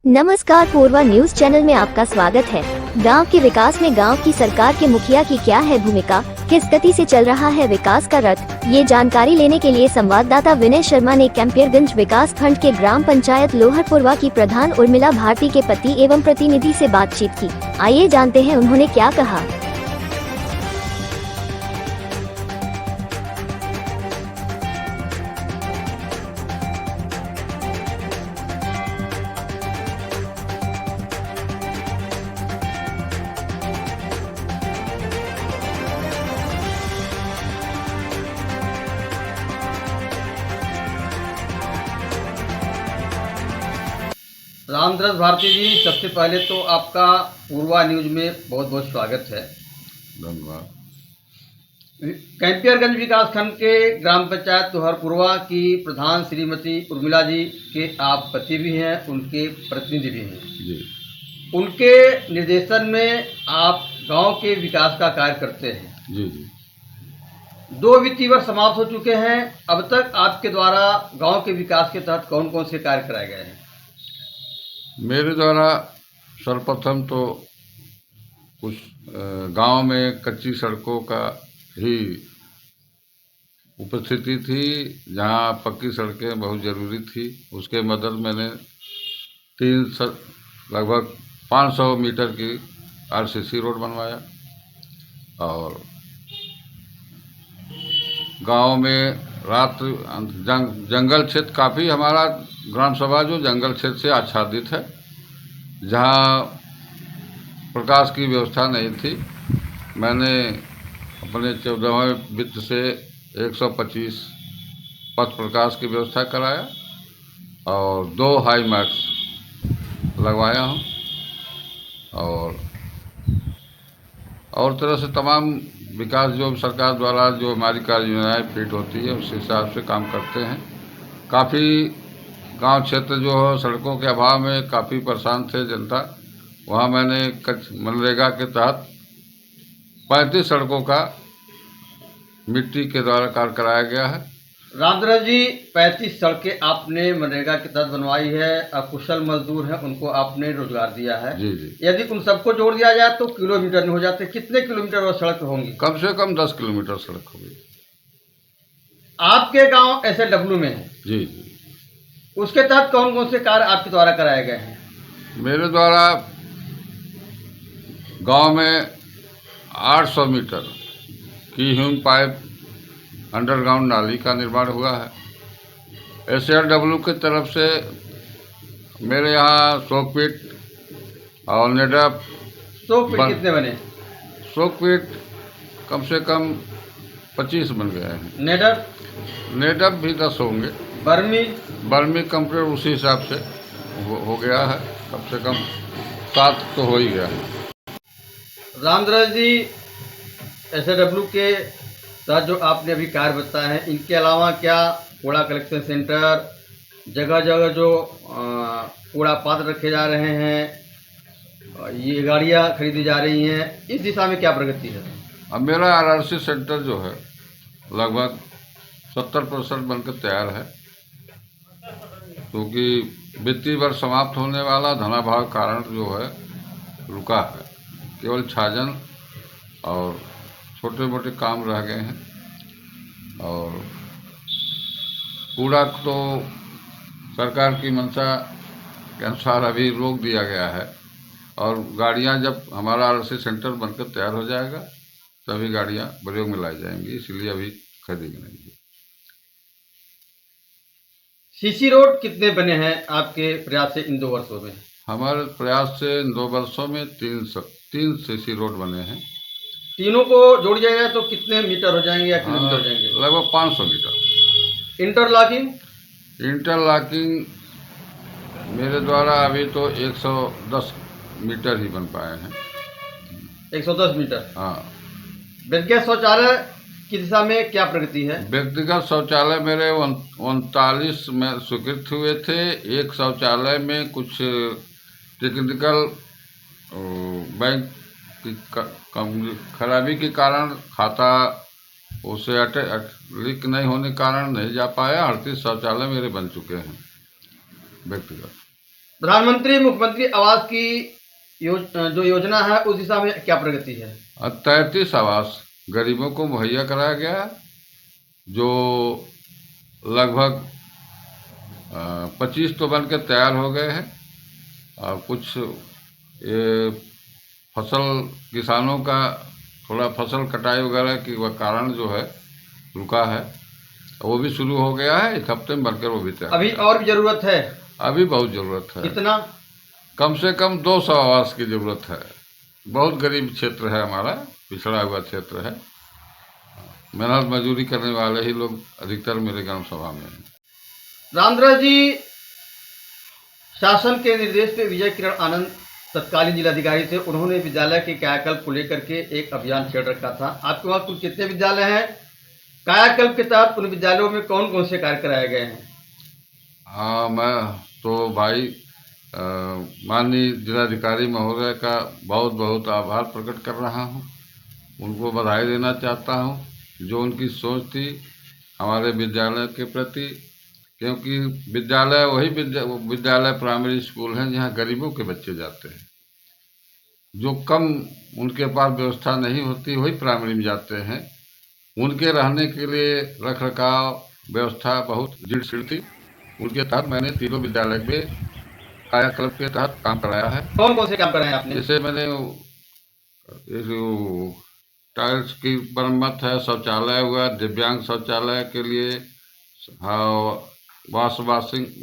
नमस्कार, पूर्वा news channel में आपका स्वागत है। गांव के विकास में गांव की सरकार के मुखिया की क्या है भूमिका, किस गति से चल रहा है विकास का रथ, ये जानकारी लेने के लिए संवाददाता विनय शर्मा ने कैंपियरगंज विकास खंड के ग्राम पंचायत लोहरपुरवा की प्रधान उर्मिला भारती के पति एवं प्रतिनिधि से बातचीत की। आइए जानते हैं उन्होंने क्या कहा। रामदरस भारती जी, सबसे पहले तो आपका पूर्वा न्यूज में बहुत बहुत स्वागत है। धन्यवाद। कैंपियरगंज विकास खंड के ग्राम पंचायत लोहरपुरवा की प्रधान श्रीमती उर्मिला जी के आप पति भी हैं, उनके प्रतिनिधि भी हैं जी। उनके निर्देशन में आप गांव के विकास का कार्य करते हैं। जी जी। 2 वित्तीय वर्ष समाप्त हो चुके हैं। अब तक आपके द्वारा गांव के विकास के तहत कौन कौन से कार्य कराए गए हैं? मेरे द्वारा सर्वप्रथम तो कुछ गांव में कच्ची सड़कों का ही उपस्थिति थी, जहां पक्की सड़कें बहुत ज़रूरी थी। उसके मदद मैंने लगभग 500 मीटर की आरसीसी रोड बनवाया और गांव में रात्रि जंगल क्षेत्र काफ़ी, हमारा ग्राम सभा जो जंगल क्षेत्र से आच्छादित है, जहां प्रकाश की व्यवस्था नहीं थी। मैंने अपने 14वें वित्त से 125 पथ प्रकाश की व्यवस्था कराया और 2 हाई मैक्स लगवाया हूं और तरह से तमाम विकास जो सरकार द्वारा जो हमारी कार्य योजनाएँ फिट होती है उस हिसाब से काम करते हैं। काफ़ी गांव क्षेत्र जो है सड़कों के अभाव में काफ़ी परेशान थे जनता, वहां मैंने मनरेगा के तहत 35 सड़कों का मिट्टी के द्वारा कार्य कराया गया है। रामदरस जी, 35 सड़कें आपने मनरेगा के तहत बनवाई है। अकुशल मजदूर हैं, उनको आपने रोजगार दिया है। जी जी। यदि उन सबको जोड़ दिया जाए तो किलोमीटर नहीं हो जाते। कितने किलोमीटर वो सड़क होंगी? कम से कम 10 किलोमीटर सड़क होगी। आपके गांव SLW में है। जी जी। उसके तहत कौन कौन से कार्य आपके द्वारा कराए गए हैं? मेरे द्वारा गांव में 800 मीटर की ह्यूम पाइप अंडरग्राउंड नाली का निर्माण हुआ है। SLW की तरफ से मेरे यहाँ शोकपीट और नेडप कितने बने? शोकपीट कम से कम 25 बन गए हैं। नेडप भी 10 होंगे। बर्मी कंप्लीट उसी हिसाब से हो गया है, कम से कम 7 तो हो ही गया है। रामदरस जी, SLW के तहत जो आपने अभी कार्य बताए हैं, इनके अलावा क्या कूड़ा कलेक्शन सेंटर, जगह जगह जो कूड़ा पात्र रखे जा रहे हैं, ये गाड़ियाँ खरीदी जा रही हैं, इस दिशा में क्या प्रगति है? अब मेरा RRC सेंटर जो है लगभग 70% बनकर तैयार है, क्योंकि वित्तीय वर्ष समाप्त होने वाला धनाभाव कारण जो है रुका है। केवल छाजन और छोटे मोटे काम रह गए हैं और कूड़ा तो सरकार की मंशा के अनुसार अभी रोक दिया गया है और गाड़ियां जब हमारा RRC सेंटर बनकर तैयार हो जाएगा तभी गाड़ियां प्रयोग में लाई जाएंगी, इसलिए अभी खरीदेंगे नहीं। CC रोड कितने बने हैं आपके प्रयास से इन 2 वर्षों में? हमारे प्रयास से इन 2 वर्षों में 3 CC रोड बने हैं। तीनों को जोड़ जाएगा तो कितने मीटर हो जाएंगे या किलोमीटर हो जाएंगे? लगभग 500 मीटर। इंटरलॉकिंग मेरे द्वारा अभी तो 110 मीटर ही बन पाए हैं। 110 मीटर। हाँ। व्यक्तिगत शौचालय की दिशा में क्या प्रगति है? व्यक्तिगत शौचालय मेरे 39 में स्वीकृत हुए थे। एक शौचालय में कुछ टेक्निकल बैंक की खराबी के कारण खाता उसे लीक नहीं होने के कारण नहीं जा पाया। 38 शौचालय मेरे बन चुके हैं व्यक्तिगत। प्रधानमंत्री मुख्यमंत्री आवास की जो योजना है उस दिशा में क्या प्रगति है? 33 आवास गरीबों को मुहैया कराया गया, जो लगभग 25 तो बन के तैयार हो गए हैं और कुछ ये फसल किसानों का थोड़ा फसल कटाई वगैरह की वह कारण जो है रुका है, वो भी शुरू हो गया है। इस हफ्ते में बनकर वो भी तैयार। अभी और भी जरूरत है? अभी बहुत ज़रूरत है। कितना? कम से कम 200 आवास की ज़रूरत है। बहुत गरीब क्षेत्र है हमारा, पिछड़ा हुआ क्षेत्र है। मेहनत मजदूरी करने वाले ही लोग अधिकतर मेरे ग्राम सभा में हैं। रामदास जी, शासन के निर्देश पे विजय किरण आनंद तत्कालीन जिलाधिकारी थे, उन्होंने विद्यालय के कायाकल्प को लेकर के एक अभियान छेड़ रखा था। आपके वहाँ कुल कितने विद्यालय हैं? कायाकल्प के तहत उन विद्यालयों में कौन कौन से कार्य कराए गए हैं? हाँ, मैं तो भाई माननीय जिलाधिकारी महोदय का बहुत बहुत आभार प्रकट कर रहा हूँ। उनको बधाई देना चाहता हूँ, जो उनकी सोच थी हमारे विद्यालय के प्रति, क्योंकि विद्यालय वही विद्यालय प्राइमरी स्कूल हैं जहाँ गरीबों के बच्चे जाते हैं। जो कम उनके पास व्यवस्था नहीं होती वही प्राइमरी में जाते हैं। उनके रहने के लिए रख रखाव व्यवस्था बहुत जीर्ण थी। उनके तहत मैंने तीनों विद्यालय में कायाकल्प के तहत काम कराया है। कौन कौन से काम कराए आपने? जैसे मैंने ये जो टाइल्स की मरम्मत है, शौचालय हुआ, दिव्यांग शौचालय के लिए,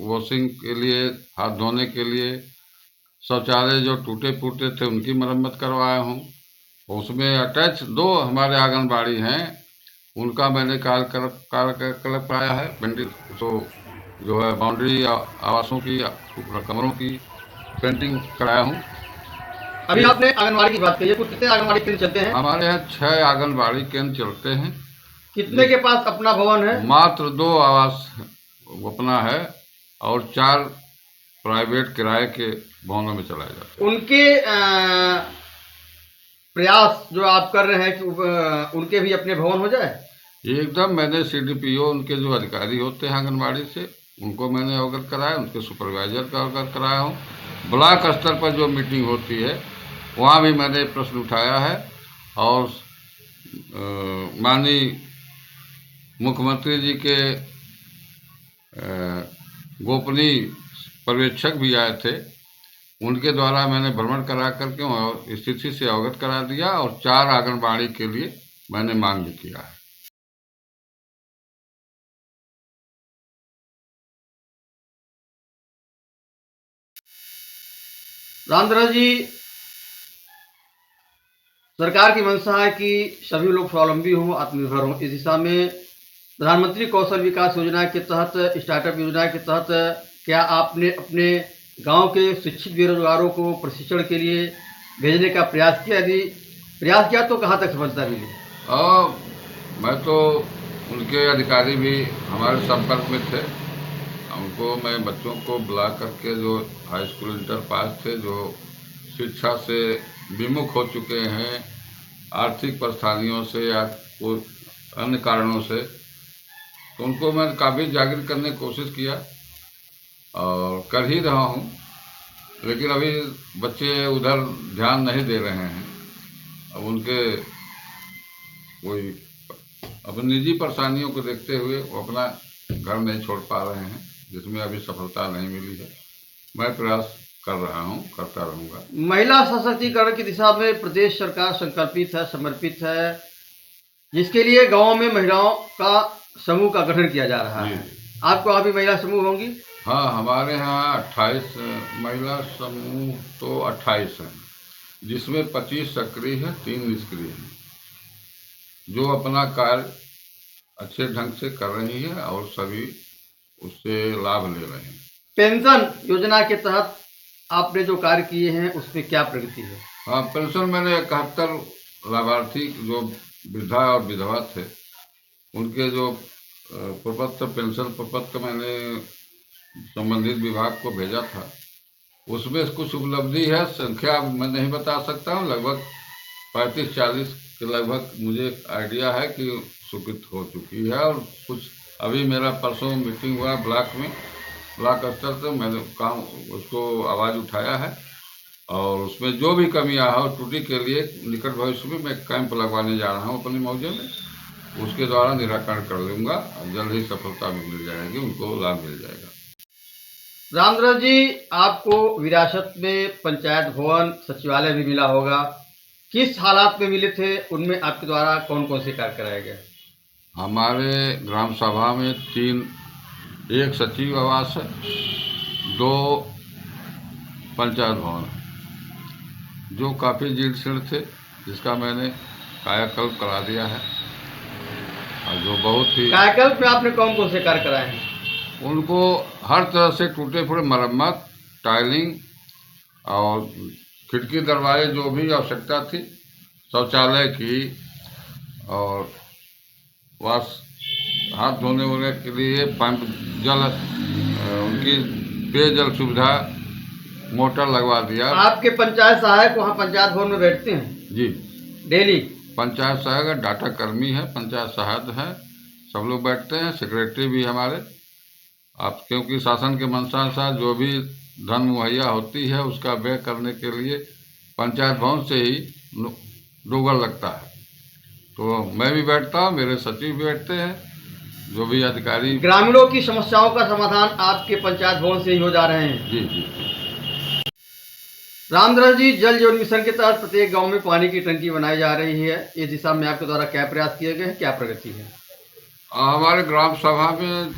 वॉशिंग के लिए, हाथ धोने के लिए, शौचालय जो टूटे फूटे थे उनकी मरम्मत करवाया हूँ। उसमें अटैच 2 हमारे आंगनबाड़ी हैं, उनका मैंने कायाकल्प कराया है। पेंटिंग तो जो है बाउंड्री आवासों की, कमरों की पेंटिंग कराया हूँ। अभी आपने आंगनबाड़ी की बात कही है, कुछ कितने आंगनबाड़ी केंद्र चलते हैं? हमारे यहाँ 6 आंगनबाड़ी केंद्र चलते हैं। कितने के पास अपना भवन है? मात्र 2 आवास अपना है और 4 प्राइवेट किराए के भवनों में चलाए जाते हैं। उनके प्रयास जो आप कर रहे हैं कि उनके भी अपने भवन हो जाए? एकदम, मैंने CDPO उनके जो अधिकारी होते हैं आंगनबाड़ी से, उनको मैंने अवगत कराया, उनके सुपरवाइजर का अवगत कराया हूँ। ब्लॉक स्तर पर जो मीटिंग होती है वहाँ भी मैंने प्रश्न उठाया है और माननीय मुख्यमंत्री जी के गोपनीय पर्यवेक्षक भी आए थे, उनके द्वारा मैंने भ्रमण करा करके और स्थिति से अवगत करा दिया और 4 आंगनबाड़ी के लिए मैंने मांग भी किया है। रामदास जी, सरकार की मंशा है कि सभी लोग स्वावलंबी हों, आत्मनिर्भर हों। इस दिशा में प्रधानमंत्री कौशल विकास योजना के तहत, स्टार्टअप योजना के तहत क्या आपने अपने गांव के शिक्षित बेरोजगारों को प्रशिक्षण के लिए भेजने का प्रयास किया? यदि प्रयास किया तो कहाँ तक सफलता मिली? मैं तो उनके अधिकारी भी हमारे संपर्क में थे। उनको मैं बच्चों को बुला करके, जो हाई स्कूल इंटर पास थे, जो शिक्षा से विमुख हो चुके हैं आर्थिक परेशानियों से या कोई अन्य कारणों से, तो उनको मैं काफ़ी जागृत करने की कोशिश किया और कर ही रहा हूँ। लेकिन अभी बच्चे उधर ध्यान नहीं दे रहे हैं। अब उनके कोई अपनी निजी परेशानियों को देखते हुए वो अपना घर नहीं छोड़ पा रहे हैं, जिसमें अभी सफलता नहीं मिली है। मैं प्रयास कर रहा हूँ, करता रहूँगा। महिला सशक्तिकरण की दिशा में प्रदेश सरकार संकल्पित है, समर्पित है, जिसके लिए गाँव में महिलाओं का समूह का गठन किया जा रहा है। आपको अभी महिला समूह होंगी? हाँ, हमारे यहाँ 28 महिला समूह तो 28 हैं, जिसमें 25 सक्रिय है, 3 निष्क्रिय हैं, जो अपना कार्य अच्छे ढंग से कर रही है और सभी उससे लाभ ले रहे हैं। पेंशन योजना के तहत आपने जो कार्य किए हैं उसमें क्या प्रगति है? हाँ, पेंशन मैंने 71 लाभार्थी जो वृद्धा और विधवा थे, उनके जो प्रपत्र, पेंशन प्रपत्र मैंने संबंधित विभाग को भेजा था। उसमें कुछ उपलब्धि है, संख्या मैं नहीं बता सकता हूँ, लगभग 35-40 के लगभग मुझे आइडिया है कि स्वीकृत हो चुकी है। और कुछ अभी मेरा परसों मीटिंग हुआ ब्लॉक में, ब्लॉक स्तर से मैंने काम उसको आवाज़ उठाया है और उसमें जो भी कमियां हो त्रुटि के लिए निकट भविष्य में मैं कैंप लगवाने जा रहा हूं अपने मौजे में, उसके द्वारा निराकरण कर लूँगा और जल्द ही सफलता भी मिल जाएगी, उनको लाभ मिल जाएगा। रामदास जी, आपको विरासत में पंचायत भवन सचिवालय भी मिला होगा, किस हालात में मिले थे, उनमें आपके द्वारा कौन कौन से कार्य कराए गए? हमारे ग्राम सभा में एक सचिव आवास है, 2 पंचायत भवन है, जो काफ़ी जीर्ण शीर्ण थे, जिसका मैंने कायाकल्प करा दिया है और जो बहुत ही कायाकल्प में आपने कौन कौन से कार्य कराए हैं? उनको हर तरह से टूटे फूटे मरम्मत, टाइलिंग और खिड़की दरवाजे जो भी आवश्यकता थी, शौचालय की और वाश हाथ धोने वोने के लिए पंप जल उनकी पेयजल सुविधा मोटर लगवा दिया। आपके पंचायत सहायक वहाँ पंचायत भवन में बैठते हैं जी, डेली? पंचायत सहायक डाटा कर्मी है, पंचायत सहायक है, सब लोग बैठते हैं, सेक्रेटरी भी हमारे। आप क्योंकि शासन के मंशानुसार जो भी धन मुहैया होती है उसका व्यय करने के लिए पंचायत भवन से ही डोगर लगता है, तो मैं भी बैठता हूँ, मेरे सचिव भी बैठते हैं, जो भी अधिकारी। ग्रामीणों की समस्याओं का समाधान आपके पंचायत भवन से ही हो जा रहे हैं? जी जी। रामदास जी, जल जीवन मिशन के तहत प्रत्येक गांव में पानी की टंकी बनाई जा रही है, इस दिशा में आपके द्वारा क्या प्रयास किए गए हैं, क्या प्रगति है? हमारे ग्राम सभा में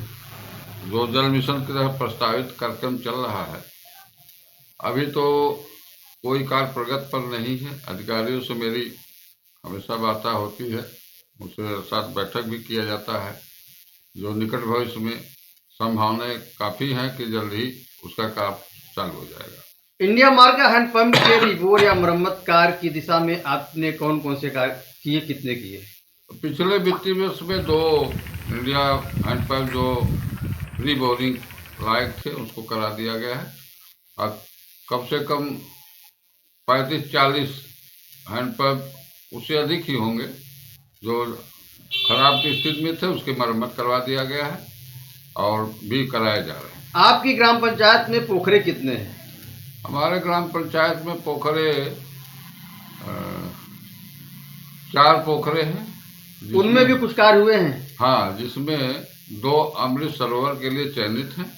जो जल मिशन की तरफ प्रस्तावित कार्यक्रम चल रहा है, अभी तो कोई कार्य प्रगति पर नहीं है। अधिकारियों से मेरी हमेशा वार्ता होती है, उनसे साथ बैठक भी किया जाता है, जो निकट भविष्य में संभावनाएं काफ़ी हैं कि जल्द ही उसका काम चालू हो जाएगा। इंडिया मार्ग हैंडपंप के रिबोर या मरम्मत कार्य की दिशा में आपने कौन कौन से कार्य किए, कितने किए? पिछले वित्तीय वर्ष में 2 इंडिया हैंडपंप जो रीबोरिंग लायक थे उसको करा दिया गया है और कम से कम 35-40 हैंडपंप उससे अधिक ही होंगे जो खराब की स्थिति में थे, उसकी मरम्मत करवा दिया गया है और भी कराए जा रहे हैं। आपकी ग्राम पंचायत में पोखरे कितने हैं? हमारे ग्राम पंचायत में पोखरे 4 पोखरे हैं, उनमें भी कुछ कार्य हुए हैं? हाँ, जिसमें 2 अमृत सरोवर के लिए चयनित हैं,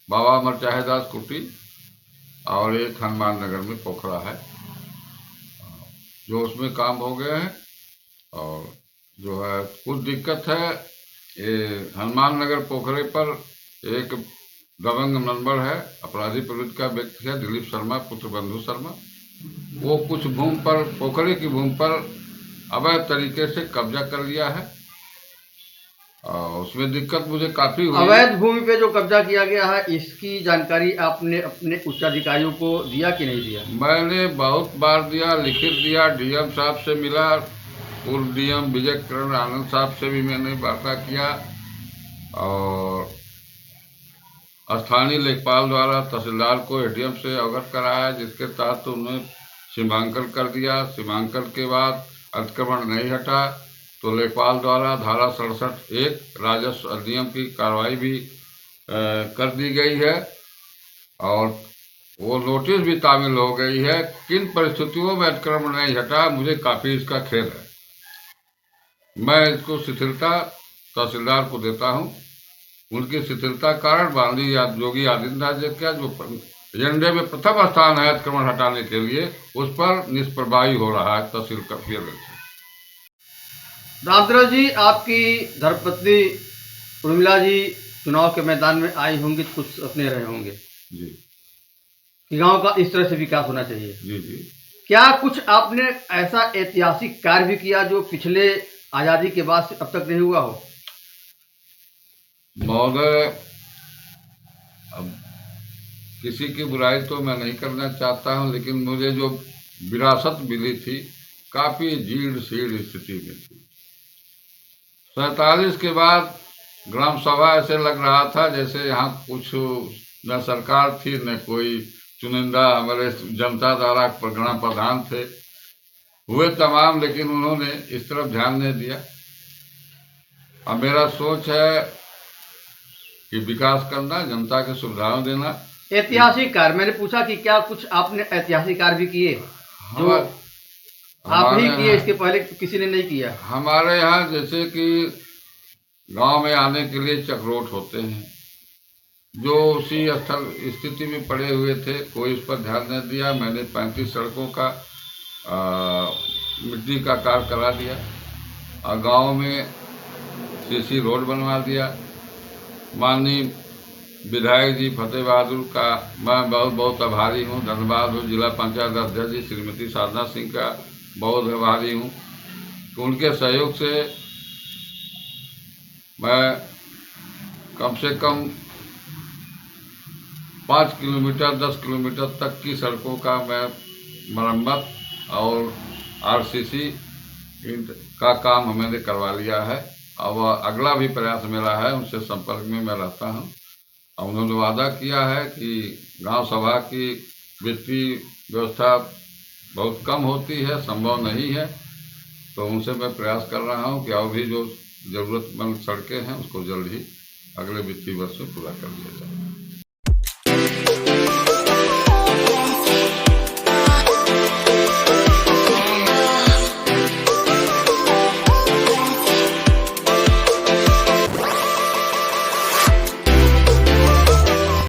बाबा मरचाहेदास कुटी और एक हनुमान नगर में पोखरा है, जो उसमें काम हो गए हैं। और जो है कुछ दिक्कत है, ये हनुमान नगर पोखरे पर एक दबंग नंबर है, अपराधी प्रवृत्ति का व्यक्ति है, दिलीप शर्मा पुत्र बंधु शर्मा, वो कुछ भूमि पर, पोखरे की भूमि पर अवैध तरीके से कब्जा कर लिया है और उसमें दिक्कत मुझे काफ़ी हुई। अवैध भूमि पे जो कब्जा किया गया है, इसकी जानकारी आपने अपने उच्चाधिकारियों को दिया कि नहीं दिया? मैंने बहुत बार दिया, लिखित दिया, डीएम साहब से मिला, पूर्व डीएम विजय किरण आनंद साहब से भी मैंने वार्ता किया और स्थानीय लेखपाल द्वारा तहसीलदार को एडीएम से अवगत कराया, जिसके तहत उन्होंने सीमांकन कर दिया। सीमांकन के बाद अतिक्रमण नहीं हटा तो लेखपाल द्वारा धारा 67(1) राजस्व अधिनियम की कार्रवाई भी कर दी गई है और वो नोटिस भी तामील हो गई है। किन परिस्थितियों में अतिक्रमण नहीं हटा, मुझे काफ़ी इसका खेद है। मैं इसको शिथिलता तहसीलदार को देता हूँ, उनकी शिथिलता कारण गांधी योगी आदित्यनाथ जी का जो एजेंडे में प्रथम स्थान है अतिक्रमण हटाने के लिए, उस पर निष्प्रभावी हो रहा है तहसील का से। रामदास जी, आपकी धर्मपत्नी उर्मिला जी चुनाव के मैदान में आई होंगी, तो कुछ सपने रहे होंगे जी कि गांव का इस तरह से विकास होना चाहिए। जी जी। क्या कुछ आपने ऐसा ऐतिहासिक कार्य भी किया जो पिछले आज़ादी के बाद से अब तक नहीं हुआ हो? महोदय, अब किसी की बुराई तो मैं नहीं करना चाहता हूं, लेकिन मुझे जो विरासत मिली थी काफ़ी जीर्ण शीर्ण स्थिति में थी। 47 के बाद ग्राम सभा ऐसे लग रहा था जैसे यहाँ कुछ न सरकार थी न कोई चुनिंदा हमारे जनता द्वारा ग्राम प्रधान थे, हुए तमाम, लेकिन उन्होंने इस तरफ ध्यान नहीं दिया। अब मेरा सोच है कि विकास करना, जनता के सुविधाएं देना। ऐतिहासिक कार्य, मैंने पूछा कि क्या कुछ आपने ऐतिहासिक कार्य भी किए जो आप ही किए, इसके पहले किसी ने नहीं किया? हमारे यहाँ जैसे कि गांव में आने के लिए चक्रोट होते हैं, जो उसी स्थल स्थिति में पड़े हुए थे, कोई इस पर ध्यान नहीं दिया। मैंने 35 सड़कों का मिट्टी का कार्य करा दिया और गांव में सीसी रोड बनवा दिया। माननीय विधायक जी फतेह बहादुर का मैं बहुत बहुत आभारी हूँ, धन्यवाद हूँ। जिला पंचायत अध्यक्ष जी श्रीमती साधना सिंह का बहुत आभारी हूँ कि उनके सहयोग से मैं कम से कम 5 किलोमीटर 10 किलोमीटर तक की सड़कों का मैं मरम्मत और आरसीसी का काम मैंने करवा लिया है। अब अगला भी प्रयास मेरा है, उनसे संपर्क में मैं रहता हूं और उन्होंने वादा किया है कि गांव सभा की वित्तीय व्यवस्था बहुत कम होती है, संभव नहीं है, तो उनसे मैं प्रयास कर रहा हूं कि और भी जो ज़रूरतमंद सड़कें हैं उसको जल्द ही अगले वित्तीय वर्ष में पूरा कर दिया जाए।